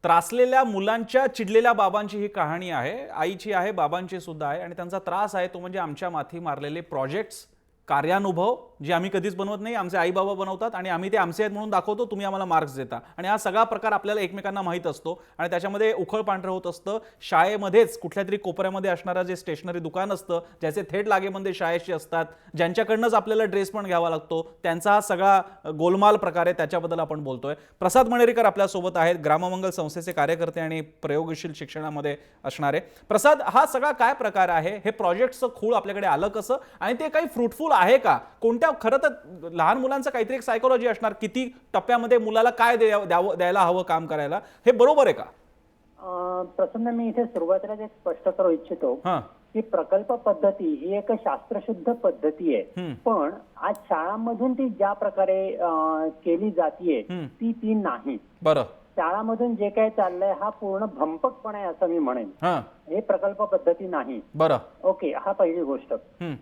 त्रासलेल्या मुलांच्या चिडलेल्या बाबांची ही कहाणी आहे. आईची आहे, बाबांची सुद्धा आहे. आणि त्यांचा त्रास आहे तो म्हणजे आमच्या माथी मारलेले प्रोजेक्ट्स, कार्यानुभव जे आम्ही कधीच बनवत नाही, आमचे आई बाबा बनवतात आणि आम्ही ते आमचे आहेत म्हणून दाखवतो, तुम्ही आम्हाला मार्क्स देता. आणि हा सगळा प्रकार आपल्याला एकमेकांना माहीत असतो आणि त्याच्यामध्ये उखळ पांढरं होत असतं. शाळेमध्येच कुठल्या तरी कोपऱ्यामध्ये असणारं जे स्टेशनरी दुकान असतं, ज्याचे थेट लागेबंदे शाळेशी असतात, ज्यांच्याकडनंच आपल्याला ड्रेस पण घ्यावा लागतो, त्यांचा हा सगळा गोलमाल प्रकार आहे, त्याच्याबद्दल आपण बोलतोय. प्रसाद मणेरीकर आपल्यासोबत आहेत, ग्राममंगल संस्थेचे कार्यकर्ते आणि प्रयोगशील शिक्षणामध्ये असणारे. प्रसाद, हा सगळा काय प्रकार आहे? हे प्रोजेक्टचं खूळ आपल्याकडे आलं कसं आणि ते काही फ्रुटफुल आहे का? कोणत्या, खरं तर लहान मुलांचं काहीतरी एक सायकोलॉजी असणार, किती टप्प्यामध्ये मुलाला काय द्यायला हवं काम करायला, हे बरोबर आहे का? प्रसन्न, मी इथे सुरुवातीला एक स्पष्ट करू इच्छितो की प्रकल्प पद्धती ही एक शास्त्रशुद्ध पद्धती आहे, पण आज शाळांमधून ती ज्या प्रकारे केली जातीये ती नाही. बरं. शाळांमधून जे काही चाललंय हा पूर्ण भंपकपणा आहे असं मी म्हणेन. हे प्रकल्प पद्धती नाही. बरं. ओके, हा पहिली गोष्ट.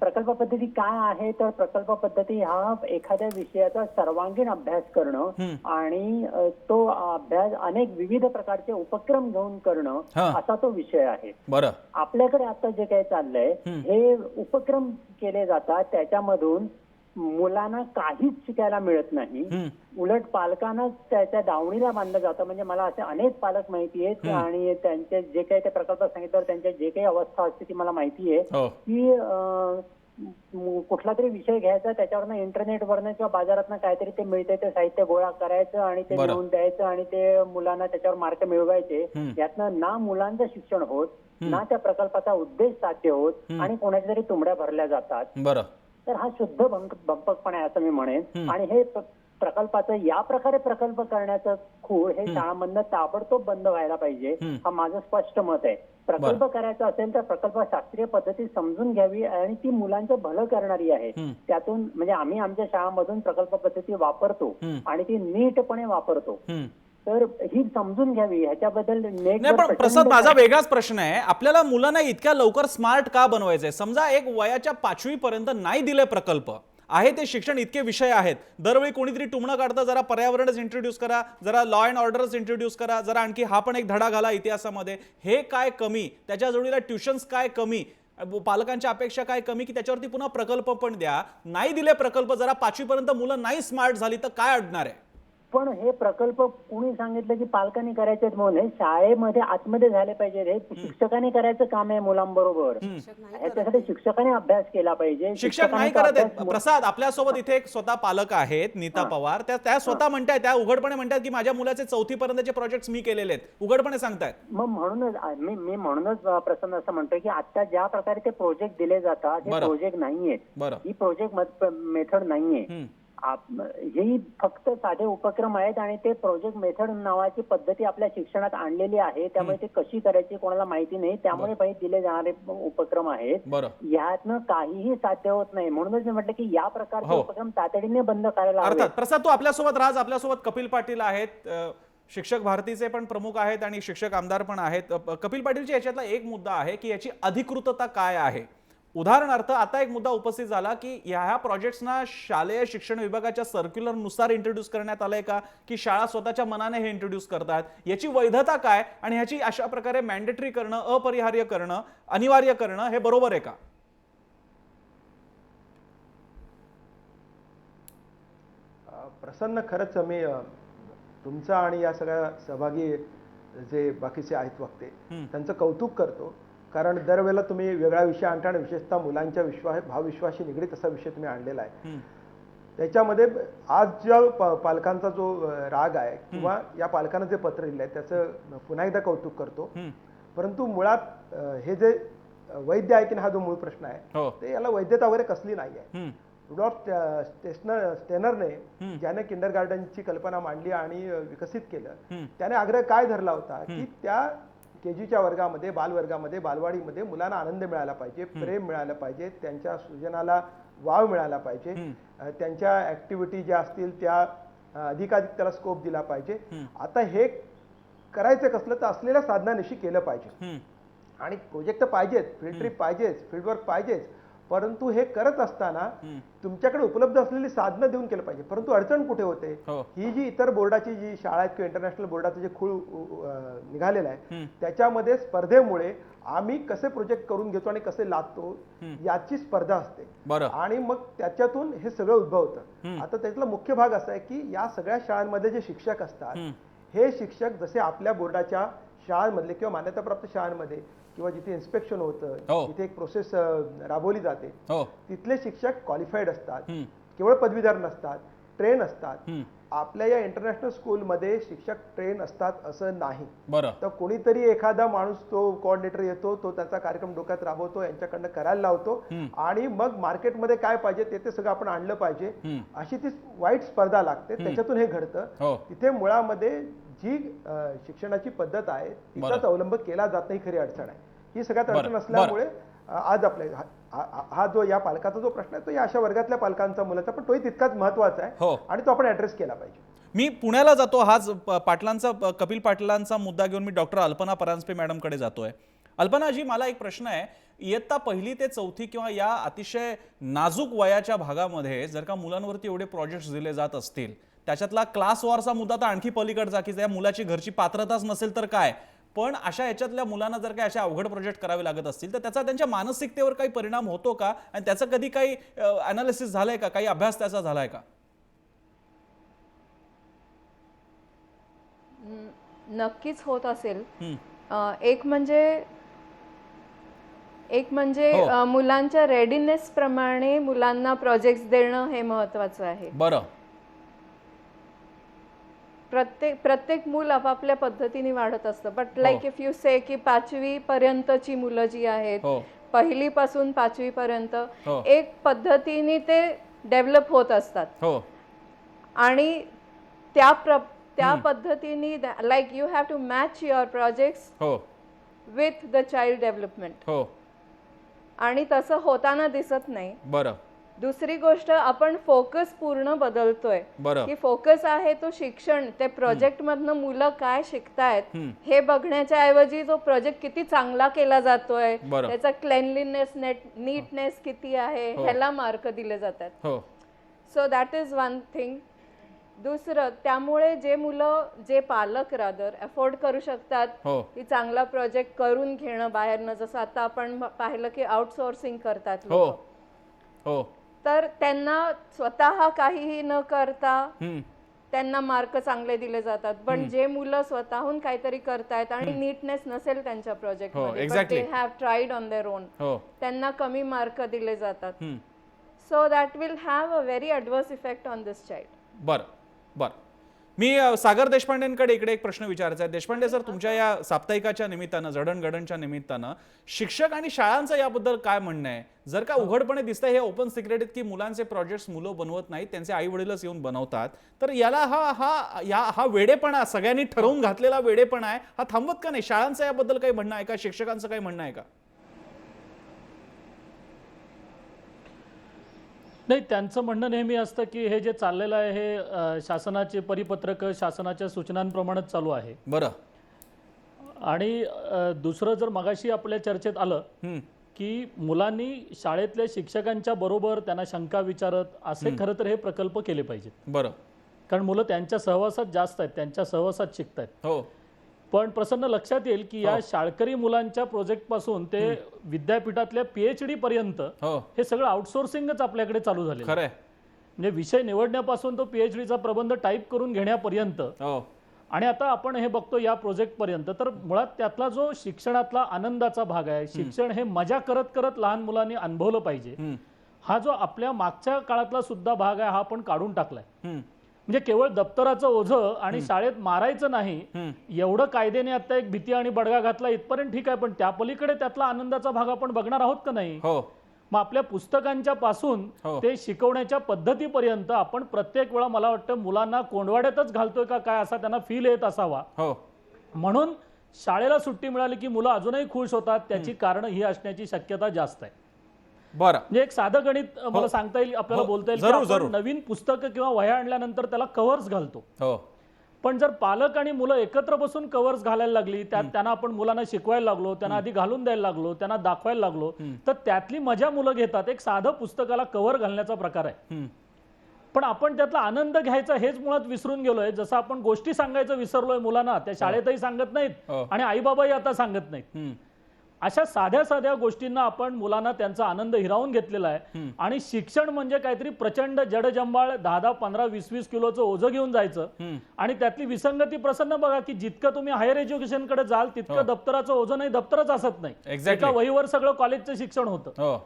प्रकल्प पद्धती काय आहे तर प्रकल्प पद्धती हा एखाद्या विषयाचा सर्वांगीण अभ्यास करणं आणि तो अभ्यास अनेक विविध प्रकारचे उपक्रम घेऊन करणं असा तो विषय आहे. बरं. आपल्याकडे आता जे काही चाललंय हे उपक्रम केले जातात, त्याच्यामधून मुलांना काहीच शिकायला मिळत नाही. उलट पालकांना त्याच्या दावणीला बांधलं जातं. म्हणजे मला असे अनेक पालक माहिती आहेत आणि त्यांचे जे काही ते प्रकल्प सांगितल्यावर त्यांच्या जे काही अवस्था असते ती मला माहिती आहे की कुठला तरी विषय घ्यायचा, त्याच्यावरनं इंटरनेटवरनं किंवा बाजारातनं काहीतरी ते मिळते ते साहित्य गोळा करायचं आणि ते मिळवून द्यायचं आणि ते मुलांना त्याच्यावर मार्क मिळवायचे. यातनं ना मुलांचं शिक्षण होत, ना त्या प्रकल्पाचा उद्देश साध्य होत आणि कोणाच्या तरी तुंबड्या भरल्या जातात. बरं. तर हा शुद्ध भंपकपणा आहे असं मी म्हणेन. आणि हे प्रकल्पाचं या प्रकारे प्रकल्प करण्याचं खूळ हे शाळांमधनं ताबडतोब बंद व्हायला पाहिजे, हा माझं स्पष्ट मत आहे. प्रकल्प करायचा असेल तर प्रकल्प शास्त्रीय पद्धती समजून घ्यावी आणि ती मुलांचं भलं करणारी आहे. त्यातून म्हणजे आम्ही आमच्या शाळांमधून प्रकल्प पद्धती वापरतो आणि ती नीटपणे वापरतो. तर ही समजून घ्यावी ह्याच्याबद्दल. पण प्रसाद, माझा वेगळाच प्रश्न आहे. आपल्याला मुलांना इतक्या लवकर स्मार्ट का बनवायचंय? समजा एक वयाच्या 5वी पर्यंत नाही दिले प्रकल्प आहे ते शिक्षण, इतके विषय आहेत, दरवेळी कोणीतरी टुमणं काढतं, जरा पर्यावरणच इंट्रोड्यूस करा, जरा लॉ अँड ऑर्डरच इंट्रोड्यूस करा, जरा आणखी हा पण एक धडा घाला इतिहासामध्ये. हे काय कमी? त्याच्या जोडीला ट्युशन्स काय कमी? पालकांच्या अपेक्षा काय कमी की त्याच्यावरती पुन्हा प्रकल्प पण द्या? नाही दिले प्रकल्प, जरा 5वी पर्यंत मुलं नाही स्मार्ट झाली तर काय अडणार आहे? पण हे प्रकल्प कुणी सांगितलं की पालकांनी करायचे म्हणून? हे शाळेमध्ये आतमध्ये झाले पाहिजे. हे शिक्षकांनी करायचं काम आहे मुलांबरोबर. ह्याच्यासाठी शिक्षकांनी अभ्यास केला पाहिजे. शिक्षक नाही करत आहेत. प्रसाद, आपल्यासोबत इथे एक स्वतः पालक आहेत, नीता पवार. त्या स्वतः म्हणतायत, त्या उघडपणे म्हणतात की माझ्या मुलाचे 4थी पर्यंतचे प्रोजेक्ट्स मी केलेले आहेत, उघडपणे सांगतायत. मग म्हणूनच मी म्हणूनच प्रसन्न असं म्हणतोय की आता ज्या प्रकारे ते प्रोजेक्ट दिले जातात हे प्रोजेक्ट नाहीयेत, ही प्रोजेक्ट मेथड नाहीये. हे फक्त साधे उपक्रम आहेत आणि ते प्रोजेक्ट मेथड नावाची पद्धती आपल्या शिक्षणात आणलेली आहे. त्यामुळे ते कशी करायची कोणाला माहिती नाही, त्यामुळे काही दिले जाणारे उपक्रम आहेत. यातनं काहीही साध्य होत नाही. म्हणूनच मी म्हटलं की या प्रकारचे उपक्रम तातडीने बंद करायला हवेत. प्रसाद, तू आपल्यासोबत राज, आपल्यासोबत कपिल पाटील आहेत, शिक्षक भारतीचे पण प्रमुख आहेत आणि शिक्षक आमदार पण आहेत. कपिल पाटीलची याच्यातला एक मुद्दा आहे की याची अधिकृतता काय आहे. उदाहरणार्थ आता एक मुद्दा उपस्थित झाला की ह्या प्रोजेक्ट्सना शालेय शिक्षण विभागाच्या सर्क्युलर नुसार इंट्रोड्यूस करण्यात आलंय का, की शाळा स्वतःच्या मनाने हे इंट्रोड्यूस करतात? याची वैधता काय आणि ह्याची अशा प्रकारे मॅन्डेटरी करणं, अपरिहार्य करणं, अनिवार्य करणं हे बरोबर आहे का? प्रसन्न, खरंच मी तुमचं आणि या सगळ्या सहभागी जे बाकीचे आहेत वक्ते त्यांचं कौतुक करतो. कारण दरवेळेला तुम्ही वेगळा विषय आणता आणि विशेषतः मुलांच्या भावविश्वाशी निगडीत असा विषय तुम्ही आणलेला आहे. त्याच्यामध्ये आज ज्या पालकांचा जो राग आहे किंवा या पालकांना जे पत्र लिहिलं आहे त्याचं पुन्हा एकदा कौतुक करतो. परंतु मुळात हे जे वैद्य आहे की हा जो मूळ प्रश्न आहे ते याला वैद्यता वगैरे कसली नाही आहे. रुडॉल्फ स्टेनरने ज्याने किंडरगार्टनची कल्पना मांडली आणि विकसित केलं, त्याने आग्रह काय धरला होता की त्या केजीच्या वर्गामध्ये, बालवर्गामध्ये, बालवाडीमध्ये मुलांना आनंद मिळाला पाहिजे, प्रेम मिळालं पाहिजे, त्यांच्या सृजनाला वाव मिळाला पाहिजे, त्यांच्या ऍक्टिव्हिटी ज्या असतील त्या अधिकाधिक त्याला स्कोप दिला पाहिजे. आता हे करायचं कसलं तर असलेल्या साधनांशी केलं पाहिजे. आणि प्रोजेक्ट पाहिजेच, फील्ड ट्रिप पाहिजेच, फील्डवर्क पाहिजेच, परंतु हे करत असताना तुमच्याकडे उपलब्ध असलेली साधनं देऊन केलं पाहिजे. परंतु अडचण कुठे होते, हो. ही जी इतर बोर्डाची जी शाळा आहेत किंवा इंटरनॅशनल बोर्डाचं जे खूळ निघालेलं आहे त्याच्यामध्ये स्पर्धेमुळे आम्ही कसे प्रोजेक्ट करून घेतो आणि कसे लादतो याची स्पर्धा असते. बरं. आणि मग त्याच्यातून हे सगळं उद्भवतं. आता त्यातला मुख्य भाग असा आहे की या सगळ्या शाळांमध्ये जे शिक्षक असतात हे शिक्षक जसे आपल्या बोर्डाच्या शाळांमधले किंवा मान्यताप्राप्त शाळांमध्ये किंवा जिथे इन्स्पेक्शन होतं, हो. जिथे एक प्रोसेस राबवली जाते, हो. तिथले शिक्षक क्वालिफाईड असतात, केवळ पदवीधर नसतात, ट्रेन असतात. आपल्या या इंटरनॅशनल स्कूलमध्ये शिक्षक ट्रेन असतात असं नाही. बरं. तर कोणीतरी एखादा माणूस तो कोऑर्डिनेटर येतो, तो त्याचा कार्यक्रम डोक्यात राबवतो, यांच्याकडनं करायला लावतो आणि मग मार्केटमध्ये काय पाहिजे ते सगळं आपण आणलं पाहिजे, अशी ती वाईट स्पर्धा लागते. त्याच्यातून हे घडतं. हो. तिथे मुळामध्ये जी शिक्षणाची पद्धत आहे तिचाच अवलंब केला जात नाही, खरी अडचण आहे. ही सगळ्यात अडचण असल्यामुळे आज आपल्या हा जो या पालकाचा जो प्रश्न आहे तो या अशा वर्गातल्या पालकांचा मुलाचा, पण तोही तितकाच महत्वाचा आहे आणि तो आपण ऍड्रेस केला पाहिजे. मी पुण्याला जातो, हाच पाटलांचा कपिल पाटलांचा मुद्दा घेऊन मी डॉक्टर अल्पना परांजपे मॅडमकडे जातोय. अल्पनाजी, मला एक प्रश्न आहे, इयत्ता 1ली ते 4थी किंवा या अतिशय नाजूक वयाच्या भागामध्ये जर का मुलांवरती एवढे प्रोजेक्ट्स दिले जात असतील, त्याच्यातला क्लास वॉरचा मुद्दा तर आणखी पलीकडचा की त्या मुलाची घरची पात्रताच नसेल तर काय, पण अशा याच्यातल्या मुलांना जर काही अशा अवघड प्रोजेक्ट करावे लागत असतील तर त्याचा त्यांच्या मानसिकतेवर काही परिणाम होतो का, आणि त्याचा कधी काही अनालिसिस झालाय का, काही अभ्यास त्याचा झालाय का? नक्कीच होत असेल. एक म्हणजे मुलांच्या रेडीनेस प्रमाणे मुलांना प्रोजेक्ट्स देणं हे महत्वाचं आहे. बरं. प्रत्येक मूल आपापल्या पद्धतीने वाढत असतं. बट लाईक इफ यू से की 5वी पर्यंतची मुलं जी आहेत, 1ली पासून 5वी पर्यंत एक पद्धतीने ते डेव्हलप होत असतात आणि त्या पद्धतीने like you have to match your projects with the child development, आणि तसं होताना दिसत नाही. बरं. दुसरी गोष्ट, आपण फोकस पूर्ण बदलतोय. की फोकस आहे तो शिक्षण, ते प्रोजेक्ट मधनं मुलं काय शिकतायत हे बघण्याच्या ऐवजी जो प्रोजेक्ट किती चांगला केला जातोय, त्याचा क्लेनलीनेस, नीटनेस किती आहे, ह्याला मार्क दिले जातात. So that is one thing. दुसरं, त्यामुळे जे पालक रादर अफोर्ड करू शकतात की चांगला प्रोजेक्ट करून घेणं बाहेरनं, जसं आता आपण पाहिलं की आउटसोर्सिंग करतात लोक, तर त्यांना स्वतः काहीही न करता त्यांना मार्क चांगले दिले जातात. पण जे मुलं स्वतःहून काहीतरी करतायत आणि नीटनेस नसेल त्यांच्या प्रोजेक्टमध्ये, but they have tried on their own, त्यांना कमी मार्क दिले जातात. So that will have a very adverse effect on this child. बरं. मी सागर देशपांडेंकडे इकडे एक प्रश्न विचारायचा आहे. देशपांडे सर, तुमच्या या साप्ताहिकाच्या निमित्तानं, जडणघडणच्या निमित्तानं शिक्षक आणि शाळांचं याबद्दल काय म्हणणं आहे? जर का उघडपणे दिसतंय, हे ओपन सिक्रेट आहेत की मुलांचे प्रोजेक्ट्स मुलं बनवत नाहीत, त्यांचे आई वडीलच येऊन बनवतात, तर याला हा वेडेपणा, सगळ्यांनी ठरवून घातलेला वेडेपणा आहे, हा थांबवत का नाही? शाळांचं याबद्दल काही म्हणणं आहे का? शिक्षकांचं काही म्हणणं आहे का? नाही, त्यांचं म्हणणं नेहमी असतं की हे जे चाललेलं आहे हे शासनाचे परिपत्रक, शासनाच्या सूचनांप्रमाणेच चालू आहे. बरं. आणि दुसरं, जर मगाशी आपल्या चर्चेत आलं की मुलांनी शाळेतल्या शिक्षकांच्या बरोबर त्यांना शंका विचारत असे खरं तर हे प्रकल्प केले पाहिजेत. बरं. कारण मुलं त्यांच्या सहवासात जास्त आहेत, त्यांच्या सहवासात शिकतायत. पण प्रसन्न लक्षात येईल की या शाळकरी मुलांच्या प्रोजेक्ट पासून ते विद्यापीठातल्या PhD पर्यंत हे सगळं आउटसोर्सिंगच आपल्याकडे चालू झाले. म्हणजे विषय निवडण्यापासून तो PhDचा प्रबंध टाईप करून घेण्यापर्यंत, आणि आता आपण हे बघतो या प्रोजेक्ट पर्यंत, तर मुळात त्यातला जो शिक्षणातला आनंदाचा भाग आहे, शिक्षण हे मजा करत करत लहान मुलांनी अनुभवलं पाहिजे, हा जो आपल्या मागच्या काळातला सुद्धा भाग आहे हा आपण काढून टाकलाय. म्हणजे केवळ दप्तराचं ओझं आणि शाळेत मारायचं नाही एवढं कायद्याने आता एक भीती आणि बडगा घातला इथपर्यंत ठीक आहे, पण त्या पलीकडे त्यातला आनंदाचा भाग आपण बघणार आहोत का नाही? मग आपल्या पुस्तकांच्या पासून ते शिकवण्याच्या पद्धतीपर्यंत आपण प्रत्येक वेळा, मला वाटतं, मुलांना कोंडवाड्यातच घालतोय का काय असा त्यांना फील येत असावा. म्हणून शाळेला सुट्टी मिळाली की मुलं अजूनही खुश होतात. त्याची कारण ही असण्याची शक्यता जास्त आहे. बरं. म्हणजे एक साधं गणित मला सांगता येईल, आपल्याला बोलता येईल की आपण नवीन पुस्तक किंवा वह्या आणल्यानंतर त्याला कव्हर्स घालतो. पण जर पालक आणि मुलं एकत्र बसून कव्हर्स घालायला लागली, त्यात त्यांना आपण मुलांना शिकवायला लागलो, त्यांना आधी घालून द्यायला लागलो, त्यांना दाखवायला लागलो, तर त्यातली मजा मुलं घेतात. एक साधं पुस्तकाला कव्हर घालण्याचा प्रकार आहे, पण आपण त्यातला आनंद घ्यायचा हेच मुळात विसरून गेलोय. जसं आपण गोष्टी सांगायचं विसरलोय मुलांना, त्या शाळेतही सांगत नाहीत आणि आई बाबाही आता सांगत नाहीत. अशा साध्या साध्या गोष्टींना आपण मुलांना त्यांचा आनंद हिरावून घेतलेला आहे. आणि शिक्षण म्हणजे काहीतरी प्रचंड जडजंबाळ 10-10, 15, 20-20 किलोचं ओझं घेऊन जायचं. आणि त्यातली विसंगती प्रसन्न बघा की जितकं तुम्ही हायर एज्युकेशन कडे जाल तितकं दप्तराचं ओझं नाही, दप्तरच असत नाही. एका वहीवर सगळं कॉलेजचं शिक्षण होतं.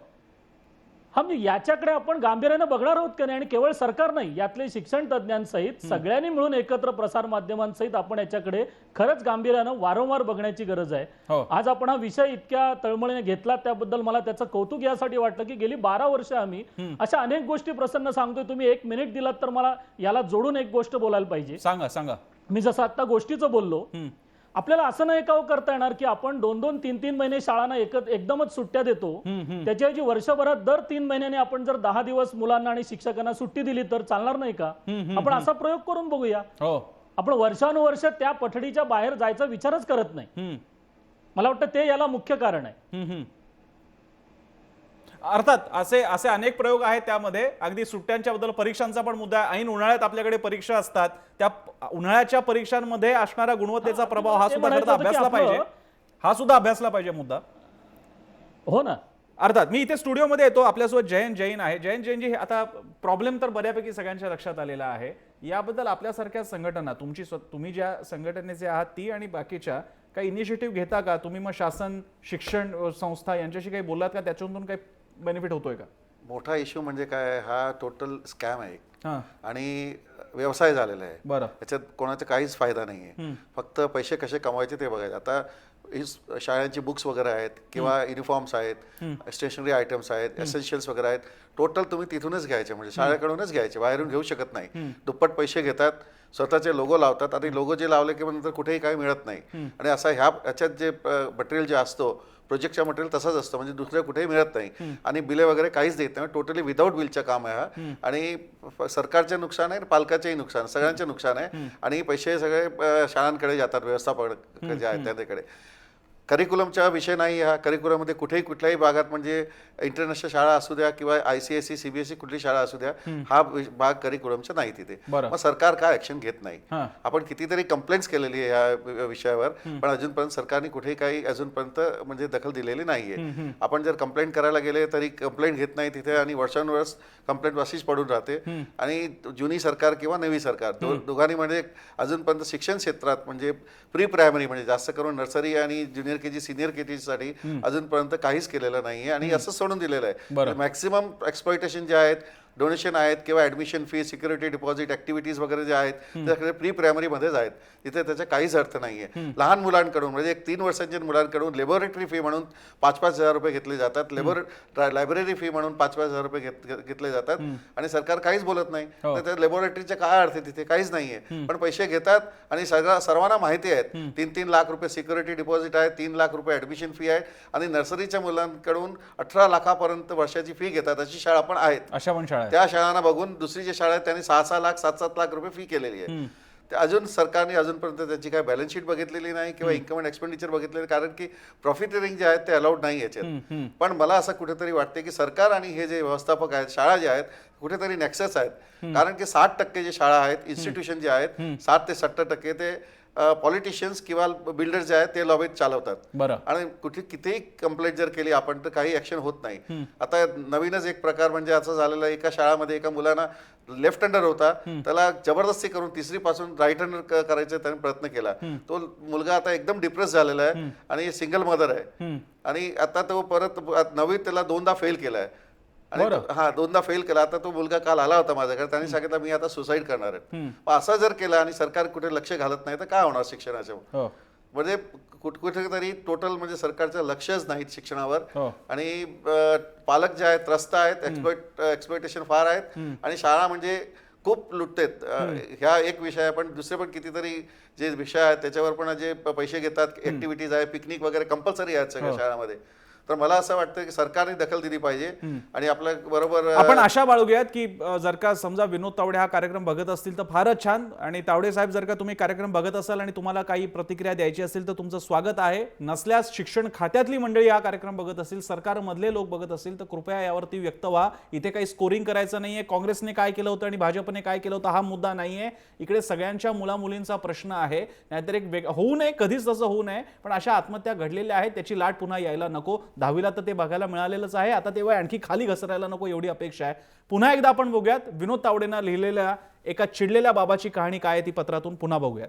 हा, म्हणजे याच्याकडे आपण गांभीर्याने बघणार आहोत का नाही? आणि केवळ सरकार नाही, यातले शिक्षण तज्ज्ञांसहित सगळ्यांनी मिळून एकत्र प्रसार माध्यमांसहित आपण याच्याकडे खरंच गांभीर्यानं वारंवार बघण्याची गरज आहे. आज आपण हा विषय इतक्या तळमळीने घेतला त्याबद्दल मला त्याचं कौतुक यासाठी वाटलं की गेली 12 वर्ष आम्ही अशा अनेक गोष्टी प्रसन्न सांगतोय. तुम्ही 1 मिनिट दिलात तर मला याला जोडून एक गोष्ट बोलायला पाहिजे. सांगा. मी जसं आता गोष्टीचं बोललो, आपल्याला असं नाही का करता येणार की आपण 2-2, 3-3 महिने शाळांना एकदमच सुट्ट्या देतो. त्याच्याऐवजी वर्षभरात दर 3 महिन्याने आपण जर 10 दिवस मुलांना आणि शिक्षकांना सुट्टी दिली तर चालणार नाही का? आपण असा प्रयोग करून बघूया. आपण वर्षानुवर्ष त्या पठडीच्या बाहेर जायचा विचारच करत नाही. मला वाटतं ते याला मुख्य कारण आहे. अर्थात असे अनेक प्रयोग आहेत त्यामध्ये. अगदी सुट्ट्यांच्या बद्दल, परीक्षांचा पण मुद्दा आहे. ऐन उन्हाळ्यात आपल्याकडे परीक्षा असतात, त्या उन्हाळ्याच्या परीक्षांमध्ये असणारा गुणवत्तेचा प्रभाव हा सुद्धा अभ्यासला पाहिजे मुद्दा. हो ना. अर्थात मी इथे स्टुडिओमध्ये येतो, आपल्यासोबत जयंत जैन आहे. जयंत जैनजी, आता प्रॉब्लेम तर बऱ्यापैकी सगळ्यांच्या लक्षात आलेला आहे. याबद्दल आपल्यासारख्या संघटना, तुम्ही ज्या संघटनेचे आहात ती आणि बाकीच्या काही इनिशिएटिव्ह घेता का तुम्ही? मग शासन, शिक्षण संस्था यांच्याशी काही बोललात का? त्याच्यातून काही बेनिफिट होतोय का? मोठा इश्यू म्हणजे काय, हा टोटल स्कॅम आहे आणि व्यवसाय झालेला आहे. बरं. याच्यात कोणाचा काहीच फायदा नाही आहे. फक्त पैसे कसे कमवायचे ते बघायचे. आता ही शाळांची बुक्स वगैरे आहेत किंवा युनिफॉर्म्स आहेत, स्टेशनरी आयटम्स आहेत, एसेन्शियल्स वगैरे आहेत, टोटल तुम्ही तिथूनच घ्यायचे, म्हणजे शाळेकडूनच घ्यायचे, बाहेरून घेऊ शकत नाही. दुप्पट पैसे घेतात, स्वतःचे लोगो लावतात आणि लोगो जे लावले की नंतर कुठेही काही मिळत नाही. आणि असा ह्याच्यात जे मटेरियल जे असतो, प्रोजेक्टचा मटेरियल तसाच असतं, म्हणजे दुसऱ्या कुठेही मिळत नाही. आणि बिले वगैरे काहीच देत नाही. टोटली विदाऊट बिलचं काम आहे हा. आणि सरकारचे नुकसान आहे, पालकाचेही नुकसान, सगळ्यांचे नुकसान आहे. आणि पैसे सगळे शाळांकडे जातात, व्यवस्थापक जे आहेत त्यांच्याकडे. करिक्युलमचा विषय नाही हा. करिक्युलममध्ये कुठेही कुठल्याही भागात, म्हणजे इंटरनॅशनल शाळा असू द्या किंवा ICSE CBSE कुठली शाळा असू द्या, हा भाग करिक्युलमचा नाही तिथे. मग सरकार काय ऍक्शन घेत नाही? आपण कितीतरी कंप्लेंट्स केलेली आहे या विषयावर, पण अजूनपर्यंत सरकारने कुठेही काही अजूनपर्यंत म्हणजे दखल दिलेली नाहीये. आपण जर कंप्लेंट करायला गेले तरी कंप्लेंट घेत नाही तिथे, आणि वर्षानुवर्ष कंप्लेंट अशीच पडून राहते. आणि जुनी सरकार किंवा नवी सरकार दोघांनी म्हणजे अजूनपर्यंत शिक्षण क्षेत्रात, म्हणजे प्री प्रायमरी म्हणजे जास्त करून नर्सरी आणि ज्युनियर KG, सिनियर KG साठी अजूनपर्यंत काहीच केलेलं नाहीये. आणि असं सोडून दिलेलं आहे. मॅक्सिमम एक्सप्लॉयटेशन जे आहेत, डोनेशन आहेत किंवा admission fee, security deposit, activities वगैरे जे आहेत त्याकडे प्री प्रायमरीमध्येच आहेत. तिथे त्याचा काहीच अर्थ नाहीये. लहान मुलांकडून, म्हणजे एक 3 वर्षांच्या मुलांकडून लेबोरेटरी फी म्हणून 5-5 हजार रुपये घेतले जातात, लायब्ररी फी म्हणून 5-5 हजार रुपये घेतले जातात, आणि सरकार काहीच बोलत नाही. तर त्या लेबोरेटरीचा काय अर्थ आहे? तिथे काहीच नाहीये. पण पैसे घेतात आणि सर्वांना माहिती आहेत 3-3 लाख रुपये सिक्युरिटी डिपॉझिट आहे, 3 लाख रुपये ऍडमिशन फी आहे, आणि नर्सरीच्या मुलांकडून 18 लाखापर्यंत वर्षाची फी घेतात. अशी शाळा पण आहेत. अशा पण शाळा, त्या शाळांना बघून दुसरी जी शाळा आहेत त्यांनी 6-6 लाख 7-7 लाख रुपये फी केलेली आहे. अजून सरकारने अजूनपर्यंत त्याची काय बॅलन्स शीट बघितलेली नाही किंवा इन्कम अँड एक्सपेंडिचर बघितलेली, कारण की प्रॉफिटरिंग जे आहेत ते अलाउड नाही याच्यात. पण मला असं कुठेतरी वाटते की सरकार आणि हे जे व्यवस्थापक आहेत, शाळा ज्या आहेत, कुठेतरी नेक्सस आहेत. कारण की 60% जे शाळा आहेत, इन्स्टिट्यूशन जे आहेत, 60 ते 70% ते पॉलिटिशियन्स किंवा बिल्डर्स जे आहेत ते लॉबीत चालवतात. आणि कुठे कितीही कंप्लेंट जर केली आपण तर काही ऍक्शन होत नाही. आता नवीनच एक प्रकार म्हणजे असं झालेलं, एका शाळामध्ये एका मुलांना लेफ्ट हँडर होता, त्याला जबरदस्ती करून 3री पासून राईट हँडर करायचा त्याने प्रयत्न केला. तो मुलगा आता एकदम डिप्रेस झालेला आहे आणि सिंगल मदर आहे. आणि आता तो परत 9वीत त्याला 2दा फेल केलाय. आणि 2दा फेल केला. आता तो मुलगा काल आला होता माझ्याकडे, त्याने सांगितलं मी आता सुसाईड करणार आहे. असं जर केलं आणि सरकार कुठे लक्ष घालत नाही तर काय होणार शिक्षणाच्या? म्हणजे कुठेतरी टोटल म्हणजे सरकारचं लक्षच नाही शिक्षणावर. आणि पालक जे आहेत त्रस्त आहेत, एक्सप्लॉयटेशन फार आहेत, आणि शाळा म्हणजे खूप लुटतेत. ह्या एक विषय आहे, पण दुसरे पण कितीतरी जे विषय आहेत त्याच्यावर पण जे पैसे घेतात. ऍक्टिव्हिटीज आहे, पिकनिक वगैरे कंपल्सरी आहेत सगळ्या शाळांमध्ये. तर मला असं वाटतं की सरकारने दखल दिली पाहिजे आणि आपल्या बरोबर आपण आशा बाळगूयात की जर का समजा विनोद तावडे हा कार्यक्रम बघत असतील तर फारच छान. आणि तावडे साहेब, जर का तुम्ही कार्यक्रम बघत असाल आणि तुम्हाला काही प्रतिक्रिया द्यायची असेल तर तुमचं स्वागत आहे. नसल्यास शिक्षण खात्यातली मंडळी हा कार्यक्रम बघत असतील, सरकारमधले लोक बघत असतील तर कृपया यावरती व्यक्त व्हा. इथे काही स्कोरिंग करायचं नाहीये, काँग्रेसने काय केलं होतं आणि भाजपने काय केलं होतं हा मुद्दा नाहीये. इकडे सगळ्यांच्या मुलामुलींचा प्रश्न आहे. नाहीतर एक होऊ नये, कधीच तसं होऊ नये, पण अशा आत्महत्या घडलेल्या आहेत त्याची लाट पुन्हा यायला नको. 10वीला तर ते बघायला मिळालेलंच आहे, आता तेव्हा आणखी खाली घसरायला नको एवढी अपेक्षा आहे. पुन्हा एकदा आपण बघूयात विनोद तावडेनं लिहिलेल्या एका चिडलेल्या बाबाची कहाणी काय आहे ती पत्रातून पुन्हा बघूयात.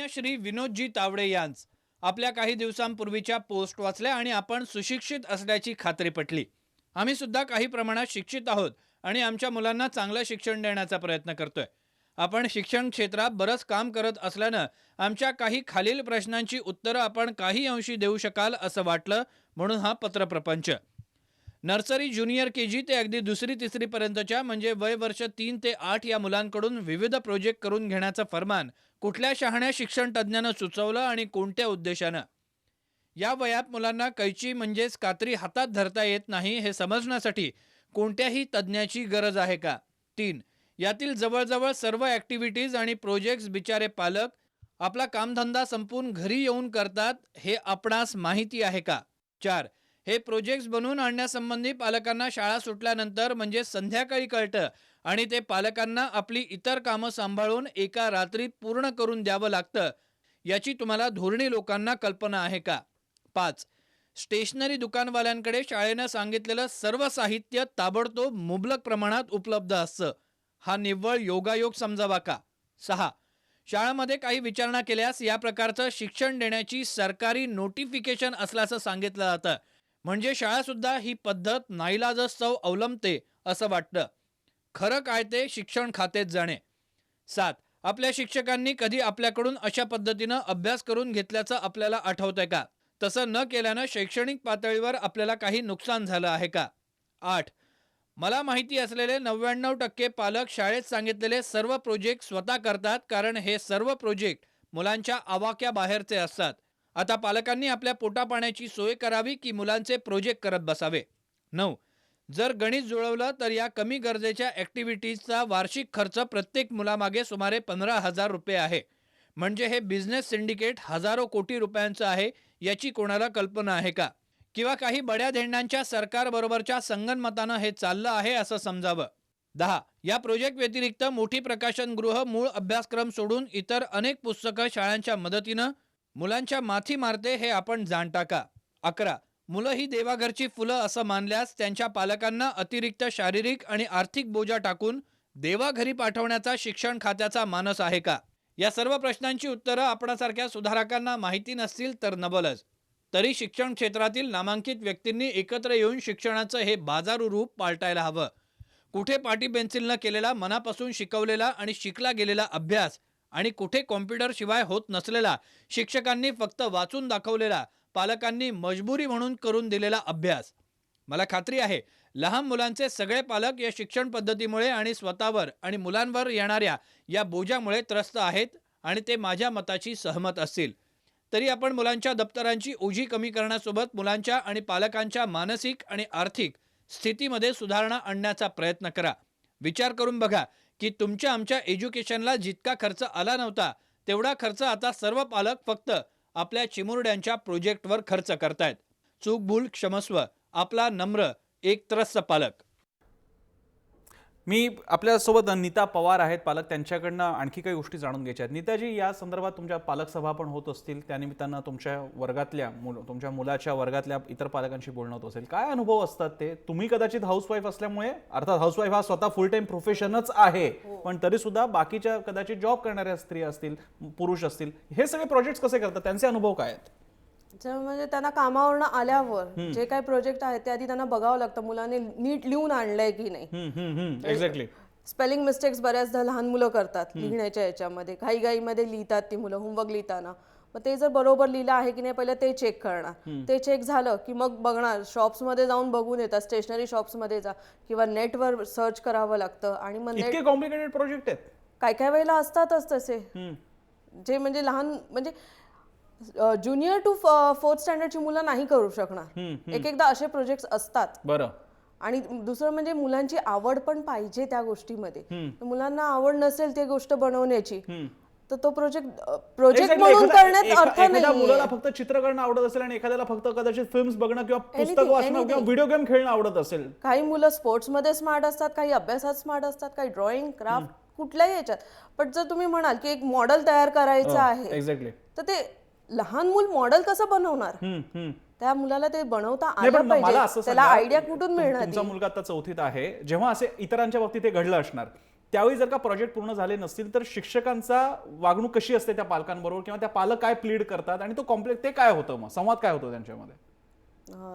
श्री विनोदजी तावडे यांच आपल्या काही दिवसांपूर्वीच्या पोस्ट वाचल्या आणि आपण सुशिक्षित असल्याची खात्री पटली. आम्ही सुद्धा काही प्रमाणात शिक्षित आहोत आणि आमच्या मुलांना चांगलं शिक्षण देण्याचा प्रयत्न करतोय. आपण शिक्षण क्षेत्रात बरंच काम करत असल्यानं आमच्या काही खालील प्रश्नांची उत्तरं आपण काही अंशी देऊ शकाल असं वाटलं, म्हणून हा पत्रप्रपंच. नर्सरी, ज्युनियर KG ते अगदी 2री-3री पर्यंतच्या म्हणजे वय वर्ष 3 ते 8 या मुलांकडून विविध प्रोजेक्ट करून घेण्याचं फरमान कुठल्या शहाण्या शिक्षण तज्ज्ञानं सुचवलं आणि कोणत्या उद्देशानं? या वयात मुलांना कैची म्हणजेच कात्री हातात धरता येत नाही हे समजण्यासाठी कोणत्याही तज्ज्ञाची गरज आहे का? 3. यातील जवळजवळ सर्व ॲक्टिव्हिटीज आणि प्रोजेक्ट्स बिचारे पालक आपला कामधंदा संपून घरी येऊन करतात हे आपणास माहिती आहे का? 4. हे प्रोजेक्ट्स बनवून आणण्यासंबंधी पालकांना शाळा सुटल्यानंतर म्हणजे संध्याकाळी कळतं आणि ते पालकांना आपली इतर कामं सांभाळून एका रात्रीत पूर्ण करून द्यावं लागतं याची तुम्हाला धोरणी लोकांना कल्पना आहे का? 5. स्टेशनरी दुकानवाल्यांकडे शाळेनं सांगितलेलं सर्व साहित्य ताबडतोब मुबलक प्रमाणात उपलब्ध असतं. हा निव्वळ योगायोग समजावा का? 6. शाळांमध्ये काही विचारणा केल्यास या प्रकारचं शिक्षण देण्याची सरकारी नोटिफिकेशन असल्याचं सांगितलं जातं. म्हणजे शाळासुद्धा ही पद्धत नाईलाजास्तव अवलंबते असं वाटतं. खरं काय ते शिक्षण खातेच जाणे. 7. आपल्या शिक्षकांनी कधी आपल्याकडून अशा पद्धतीनं अभ्यास करून घेतल्याचं आपल्याला आठवतंय का? तसं न केल्यानं शैक्षणिक पातळीवर आपल्याला काही नुकसान झालं आहे का? 8. मला माहिती असलेले 99% पालक शाळेत सांगितलेले सर्व प्रोजेक्ट स्वतः करतात, कारण हे सर्व प्रोजेक्ट मुलांच्या आवाक्याबाहेरचे असतात. आता पालकांनी आपल्या पोटापाण्याची सोय करावी की मुलांचे प्रोजेक्ट करत बसावे? 9. जर गणित जुळवलं तर या कमी गरजेच्या ॲक्टिव्हिटीजचा वार्षिक खर्च प्रत्येक मुलामागे सुमारे 15,000 रुपये आहे. म्हणजे हे बिझनेस सिंडिकेट हजारो कोटी रुपयांचं आहे याची कोणाला कल्पना आहे का? किंवा काही बड्या धेंडांच्या सरकारबरोबरच्या संगनमतानं हे चाललं आहे असं समजावं. 10. या प्रोजेक्ट व्यतिरिक्त मोठी प्रकाशनगृह, मूळ अभ्यासक्रम सोडून इतर अनेक पुस्तकं शाळांच्या मदतीनं मुलांच्या माथी मारते हे आपण जाणता का? 11. मुलं ही देवाघरची फुलं असं मानल्यास त्यांच्या पालकांना अतिरिक्त शारीरिक आणि आर्थिक बोजा टाकून देवाघरी पाठवण्याचा शिक्षण खात्याचा मानस आहे का? या सर्व प्रश्नांची उत्तरं आपणासारख्या सुधारकांना माहिती नसतील तर नबलच. तरी शिक्षण क्षेत्रातील नामांकित व्यक्तींनी एकत्र येऊन शिक्षणाचं हे बाजारू रूप पालटायला हवं. कुठे पाटी पेन्सिलनं केलेला, मनापासून शिकवलेला आणि शिकला गेलेला अभ्यास आणि कुठे कॉम्प्युटर शिवाय होत नसलेला, शिक्षकांनी फक्त वाचून दाखवलेला, पालकांनी मजबुरी म्हणून करून दिलेला अभ्यास. मला खात्री आहे लहान मुलांचे सगळे पालक या शिक्षण पद्धतीमुळे आणि स्वतःवर आणि मुलांवर येणाऱ्या या बोजामुळे त्रस्त आहेत आणि ते माझ्या मताची सहमत असतील. तरी आपण मुलांच्या दप्तरांची ओझी कमी करण्यासोबत मुलांच्या आणि पालकांच्या मानसिक आणि आर्थिक स्थितीमध्ये सुधारणा आणण्याचा प्रयत्न करा. विचार करून बघा की तुमच्या आमच्या एज्युकेशनला जितका खर्च आला नव्हता तेवढा खर्च आता सर्व पालक फक्त आपल्या चिमुरड्यांच्या प्रोजेक्टवर खर्च करतायत. चूक भूल क्षमस्व. आपला नम्र एक त्रस्त पालक. मी आपल्यासोबत नीता पवार आहेत पालक, त्यांच्याकडनं आणखी काही गोष्टी जाणून घ्यायच्या आहेत. नीताजी, या संदर्भात तुमच्या पालक सभा पण होत असतील, त्यानिमित्तानं तुमच्या वर्गातल्या तुमच्या मुलाच्या वर्गातल्या इतर पालकांशी बोलणं होत असेल. काय अनुभव असतात ते? तुम्ही कदाचित हाऊसवाईफ असल्यामुळे, अर्थात हाऊसवाईफ हा स्वतः फुल टाइम प्रोफेशनच आहे, पण तरी सुद्धा बाकीच्या कदाचित जॉब करणाऱ्या स्त्रिया असतील, पुरुष असतील, हे सगळे प्रोजेक्ट कसे करतात? त्यांचे अनुभव काय आहेत? म्हणजे त्यांना कामावरनं आल्यावर जे काही प्रोजेक्ट आहेत ते आधी त्यांना बघावं लागतं मुलांनी नीट लिहून आणलंय की नाही. एक्झॅक्टली. स्पेलिंग मिस्टेक्स बऱ्याचदा लहान मुलं करतात लिहिण्याच्या याच्यामध्ये, घाईघाईमध्ये लिहितात ती मुलं होमवर्क लिहिताना. मग ते जर बरोबर लिहिलं आहे की नाही पहिलं ते चेक करणार. ते चेक झालं की मग बघणार, शॉप्समध्ये जाऊन बघून येतात, स्टेशनरी शॉप्समध्ये जा किंवा नेटवर सर्च करावं लागतं. आणि मग इतके कॉम्प्लिकेटेड प्रोजेक्ट आहेत? काय काय वेळेला असतातच तसे जे म्हणजे लहान, म्हणजे ज्युनियर टू 4th स्टँडर्डची मुलं नाही करू शकणार. एक एकदा असे प्रोजेक्ट असतात. बरं. आणि दुसरं म्हणजे मुलांची आवड पण पाहिजे त्या गोष्टीमध्ये. मुलांना आवड नसेल ती गोष्ट बनवण्याची तर तो प्रोजेक्ट म्हणून करण्यात अर्थ एखाद्या नाही. मुलाला फक्त चित्र करणं आवडत असेल आणि एखाद्याला फक्त कदाचित फिल्म्स बघणं किंवा पुस्तक वाचणं किंवा व्हिडिओ गेम खेळणं आवडत असेल. काही मुलं स्पोर्ट्समध्ये स्मार्ट असतात, काही अभ्यासात स्मार्ट असतात, काही ड्रॉइंग क्राफ्ट कुठल्याही याच्यात. पण जर तुम्ही म्हणाल की एक मॉडेल तयार करायचं आहे एक्झॅक्टली, तर ते लहान मूल मॉडेल कसं बनवणार? त्या मुलाला ते बनवता नाही, आलं पण मला पाहिजे. असं त्याला सांगा, आयडिया कुठून मिळणार? तुमचा मुलगा आता 4थीत आहे, जेव्हा असे इतरांच्या बाबतीत ते घडलं असणार त्यावेळी जर का प्रोजेक्ट पूर्ण झाले नसतील तर शिक्षकांचा वागणूक कशी असते त्या पालकांबरोबर, किंवा त्या पालक काय प्लीड करतात आणि तो कॉम्प्लेक्स ते काय होतं, मग संवाद काय होतो त्यांच्यामध्ये?